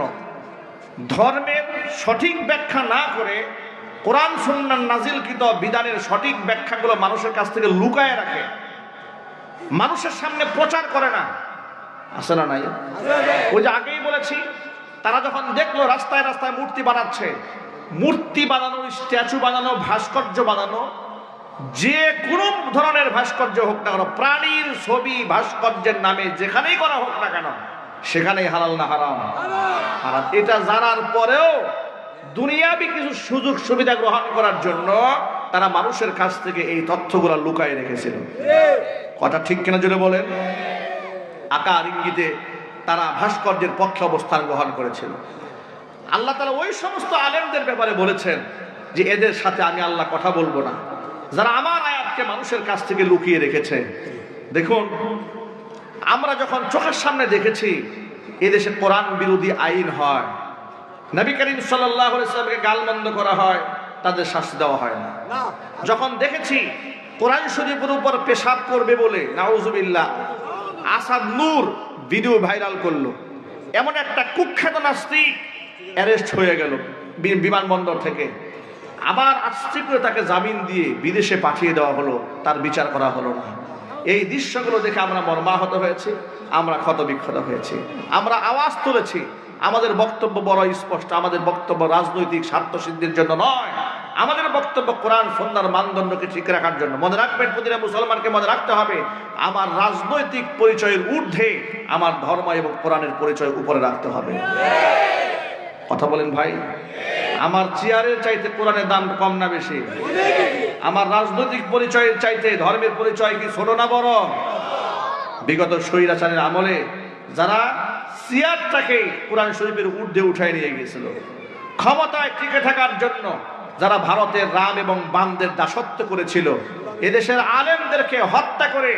ধর্মের সঠিক ব্যাখ্যা না করে কোরআন সুন্নাহ নাজিলকৃত বিধানের সঠিক ব্যাখ্যাগুলো মানুষের কাছ থেকে লুকায় রাখে, মানুষের সামনে প্রচার করে না। আছে না নাই? ওই যে আগেই বলেছি, তারা যখন দেখলো রাস্তায় রাস্তায় মূর্তি বানাচ্ছে, মূর্তি বানানো, স্ট্যাচু বানানো, ভাস্কর্য বানানো, যে কোনো ধরনের ভাস্কর্য হোক না কেন, প্রাণীর ছবি ভাস্কর্যের নামে যেখানেই করা হোক না কেন, সেখানেই হালাল না হারাম? হারাম। এটা জানার পরেও দুনিয়াবি কিছু সুযোগ সুবিধা গ্রহণ করার জন্য তারা মানুষের কাছ থেকে এই তথ্যগুলো লুকায় রেখেছিল। কথা ঠিক কিনা জুড়ে বলেন? আকার ইঙ্গিতে তারা ভাস্কর্যের পক্ষে অবস্থান গ্রহণ করেছিল। আল্লাহ তাআলা ওই সমস্ত আলেমদের ব্যাপারে বলেছেন যে এদের সাথে আমি আল্লাহ কথা বলবো না, যারা আমার আয়াতকে মানুষের কাছ থেকে লুকিয়ে রেখেছে। দেখুন, আমরা যখন চোখের সামনে দেখেছি এদেশে কোরআন বিরোধী আইন হয়, নবী করিম সাল্লাল্লাহু আলাইহি ওয়াসাল্লামকে গালমন্দ করা হয়, তাদের শাস্তি দেওয়া হয় না। যখন দেখেছি কোরআন শরীফের উপর পেশাব করবে বলে নাউজুবিল্লাহ আসাদ নূর ভিডিও ভাইরাল করলো, এমন একটা কুখ্যাত নাস্তিক অ্যারেস্ট হয়ে গেল বিমানবন্দর থেকে, আবার আশ্চর্য করে তাকে জামিন দিয়ে বিদেশে পাঠিয়ে দেওয়া হলো, তার বিচার করা হলো না। এই দৃশ্যগুলো দেখে আমরা মর্মাহত হয়েছি, আমরা ক্ষতবিক্ষত হয়েছি, আমরা আওয়াজ তুলেছি। আমাদের বক্তব্য বড় স্পষ্ট, আমাদের বক্তব্য রাজনৈতিক স্বার্থ সিদ্ধির জন্য নয়, আমাদের বক্তব্য কোরআন সুন্নাহর মানদণ্ডকে ঠিক রাখার জন্য। মনে রাখবেন, প্রতিটা মুসলমানকে মনে রাখতে হবে, আমার রাজনৈতিক পরিচয়ের ঊর্ধ্বে আমার ধর্ম এবং কোরআনের পরিচয় উপরে রাখতে হবে। কথা বলেন ভাই? আমার চেয়ারের চাইতে কোরআনের দাম কম না বেশি? আমার রাজনৈতিক পরিচয়ের চাইতে ধর্মের পরিচয় কি ছোট না বড়? বিগত স্বৈরাচারের আমলে যারা চেয়ারটাকে কোরআন শরীফের ঊর্ধ্বে উঠায় নিয়ে গিয়েছিল, ক্ষমতায় টিকে থাকার জন্য যারা ভারতের রাম এবং বামদের দাসত্ব করেছিল, এদেশের আলেমদেরকে হত্যা করে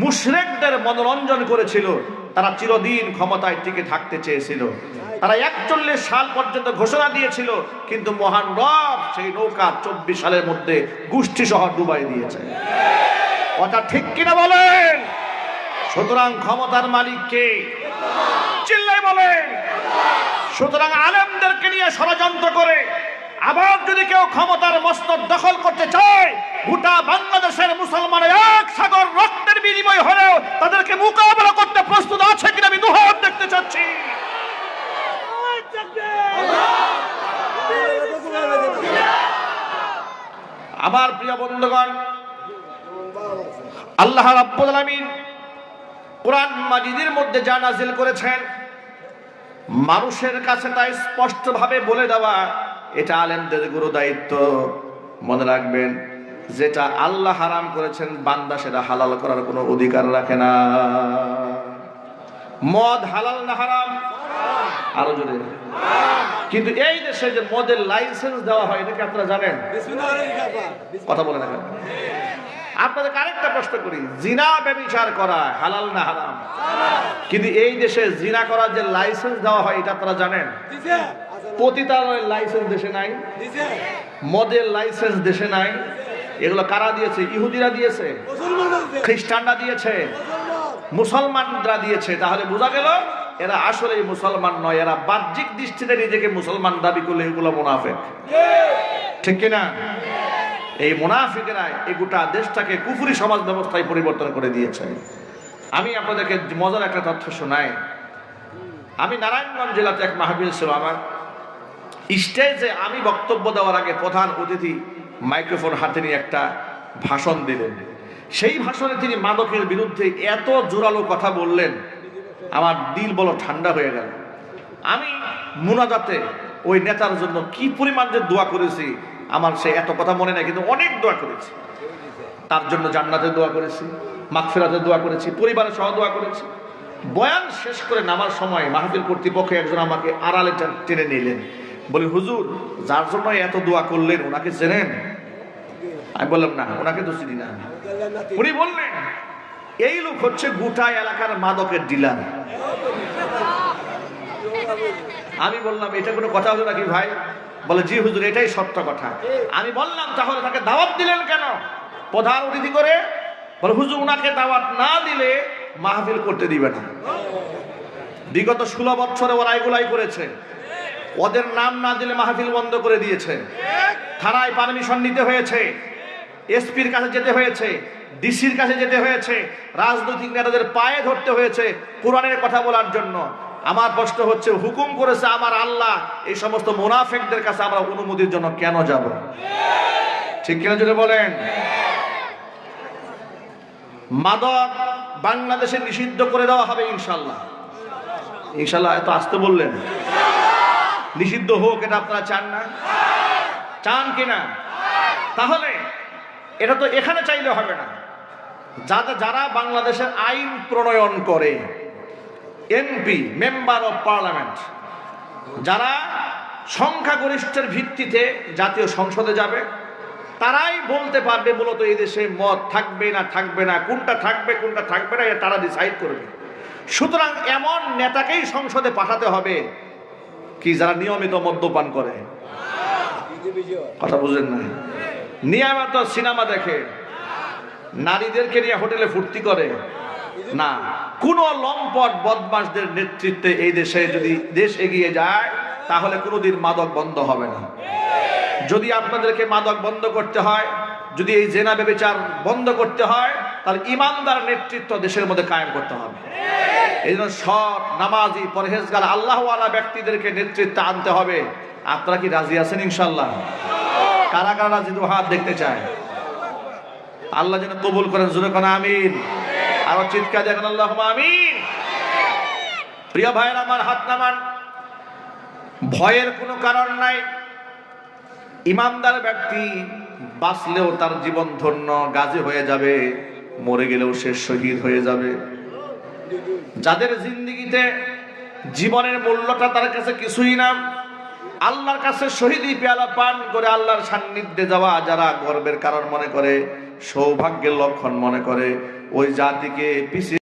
মুশরিকদের মনোরঞ্জন করেছিল, তারা চিরদিন ক্ষমতায় টিকে থাকতে চেয়েছিল। তারা 41 সাল পর্যন্ত ঘোষণা দিয়েছিল, কিন্তু মহান রব সেই নৌকা 24 সালের মধ্যে গোষ্ঠী সহ ডুবাই দিয়েছে। কথা ঠিক কিনা বলেন? সুতরাং ক্ষমতার মালিক কে? চিল্লাই বলেন। সুতরাং আলেমদেরকে নিয়ে ষড়যন্ত্র করে আবার যদি কেউ ক্ষমতার মস্তক দখল করতে চায়, গোটা বাংলাদেশের মুসলমানের এক সাগর রক্তের বিনিময় হলেও তাদেরকে মোকাবেলা করতে প্রস্তুত আছে কিনা আমি দুহাত দেখতে চাচ্ছি। আমার প্রিয় বন্ধুগণ, আল্লাহ রাব্বুল আলামিন কোরআন মাজিদের মধ্যে যা নাজিল করেছেন, মানুষের কাছে তা স্পষ্টভাবে বলে দেওয়া এটা আলেমদের গুরু দায়িত্ব। মনে রাখবেন, যেটা আল্লাহ হারাম করেছেন বান্দা সেটা হালাল করার কোনো অধিকার রাখে না। মদ হালাল না হারাম? আরো জোরে। কিন্তু এই দেশে যে মদের লাইসেন্স দেওয়া হয়, এটা কি আপনারা জানেন? কথা বলে না কেন? আপনাদের আরেকটা প্রশ্ন করি, জিনা ব্যভিচার করা হালাল না হারাম? কিন্তু এই দেশে জিনা করার যে লাইসেন্স দেওয়া হয়, এটা আপনারা জানেন? পতিতালয়ের লাইসেন্স দেশে নাই, মদের লাইসেন্স দেশে নাই। এগুলো কারা দিয়েছে? ইহুদিরা দিয়েছে, খ্রিস্টানরা দিয়েছে, মুসলমানরা দিয়েছে। তাহলে বোঝা গেল এরা আসলে মুসলমান নয়, এরা বাহ্যিক দৃষ্টিতে নিজেকে মুসলমান দাবি করলে এগুলো মুনাফিক। ঠিক কিনা? এই মুনাফিকেরা এই গোটা দেশটাকে কুফরি সমাজ ব্যবস্থায় পরিবর্তন করে দিয়েছে। আমি আপনাদেরকে মজার একটা তথ্য শোনাই। আমি নারায়ণগঞ্জ জেলাতে এক মাহফিল ছিল আমার, স্টেজে আমি বক্তব্য দেওয়ার আগে প্রধান অতিথি মাইক্রোফোন হাতে নিয়ে একটা ভাষণ দিলেন। সেই ভাষণে তিনি মাদকের বিরুদ্ধে এত জোরালো কথা বললেন, আমার দিল বলো ঠান্ডা হয়ে গেল। আমি মুনাজাতে ওই নেতার জন্য কি পরিমাণ যে দোয়া করেছি, আমার সে এত কথা মনে নাই, কিন্তু অনেক দোয়া করেছি। তার জন্য জান্নাতের দোয়া করেছি, মাগফিরাতের দোয়া করেছি, পরিবারের সহ দোয়া করেছি। বয়ান শেষ করে নামার সময় মাহফিল কর্তৃপক্ষ একজন আমাকে আড়ালে টেনে নিলেন, বলি হুজুর যার জন্য এত দোয়া করলেন ওনাকে চেনেন? আমি বললাম না, ওনাকে তো চিনি না। উনি বললেন এই লোক হচ্ছে গোটা এলাকার মাদকের ডিলার। আমি বললাম এটা কোনো কথা হলো নাকি ভাই? বলে জি হুজুর, এটাই সত্য কথা। আমি বললাম তাহলে তাকে দাওয়াত দিলেন কেন প্রধান অতিথি করে? বলে হুজুর ওনাকে দাওয়াত না দিলে মাহফিল করতে দিবে না। বিগত 16 বছরে ওরা এগুলাই করেছে, ওদের নাম না দিলে মাহফিল বন্ধ করে দিয়েছে, থানায় পারমিশন নিতে হয়েছে, এসপির কাছে যেতে হয়েছে, ডিসির কাছে যেতে হয়েছে, রাজনৈতিক নেতাদের পায়ে ধরতে হয়েছে কোরআনের কথা বলার জন্য। আমার প্রশ্ন হচ্ছে, হুকুম করেছে আমার আল্লাহ, এই সমস্ত মুনাফিকদের কাছে আমরা অনুমতির জন্য কেন যাব? ঠিক কিনা জোরে বলেন? মাদক বাংলাদেশে নিষিদ্ধ করে দেওয়া হবে ইনশাল্লাহ। ইনশাল্লাহ এত আসতে বললেন, নিষিদ্ধ হোক এটা আপনারা চান না? চান কিনা? তাহলে এটা তো এখানে চাইলে হবে না। যারা বাংলাদেশের আইন প্রণয়ন করে, এমপি মেম্বার অফ পার্লামেন্ট, যারা সংখ্যাগরিষ্ঠের ভিত্তিতে জাতীয় সংসদে যাবে, তারাই বলতে পারবে মূলত এই দেশে মদ থাকবে না থাকবে না, কোনটা থাকবে কোনটা থাকবে না, তারা ডিসাইড করবে। সুতরাং এমন নেতাকেই সংসদে পাঠাতে হবে কি যারা নিয়মিত মদ্যপান করে। কথা বুঝলেন না? নিয়মিত সিনেমা দেখে, নারীদেরকে নিয়ে হোটেলে ফুর্তি করে না। কোন লম্পট বদমাশদের নেতৃত্বে এই দেশে যদি দেশ এগিয়ে যায় তাহলে কোনোদিন মাদক বন্ধ হবে না। যদি আপনাদেরকে মাদক বন্ধ করতে হয়, যদি এই জেনা ব্যভিচার বন্ধ করতে হয়, তাহলে ইমানদার নেতৃত্ব দেশের মধ্যে কায়েম করতে হবে। এই জন্য সৎ নামাজি পরহেজগার আল্লাহওয়ালা ব্যক্তিদেরকে নেতৃত্বে আনতে হবে। আপনারা কি রাজি আছেন ইনশাল্লাহ? কারা কারা রাজি? তো হাত দেখতে চায়। আল্লাহ যেন কবুল করেন, জোরে কোন আমিন। আরো চিৎকার দেখেন আল্লাহুম্মা আমিন। প্রিয় ভাইয়ের আমার, হাত নামান। ভয়ের কোনো কারণ নাই। ইমানদার ব্যক্তি বাঁচলেও তার জীবন ধন্য, গাজী হয়ে যাবে, মরে গেলেও সে শহীদ হয়ে যাবে। যাদের জিন্দেগিতে জীবনের মূল্যটা তার কাছে কিছুই না, আল্লাহর কাছে শহীদি পেয়ালা পান করে আল্লাহর সান্নিধ্যে যাওয়া যারা গর্বের কারণ মনে করে, সৌভাগ্যের লক্ষণ মনে করে, ওই জাতিকে পিছিয়ে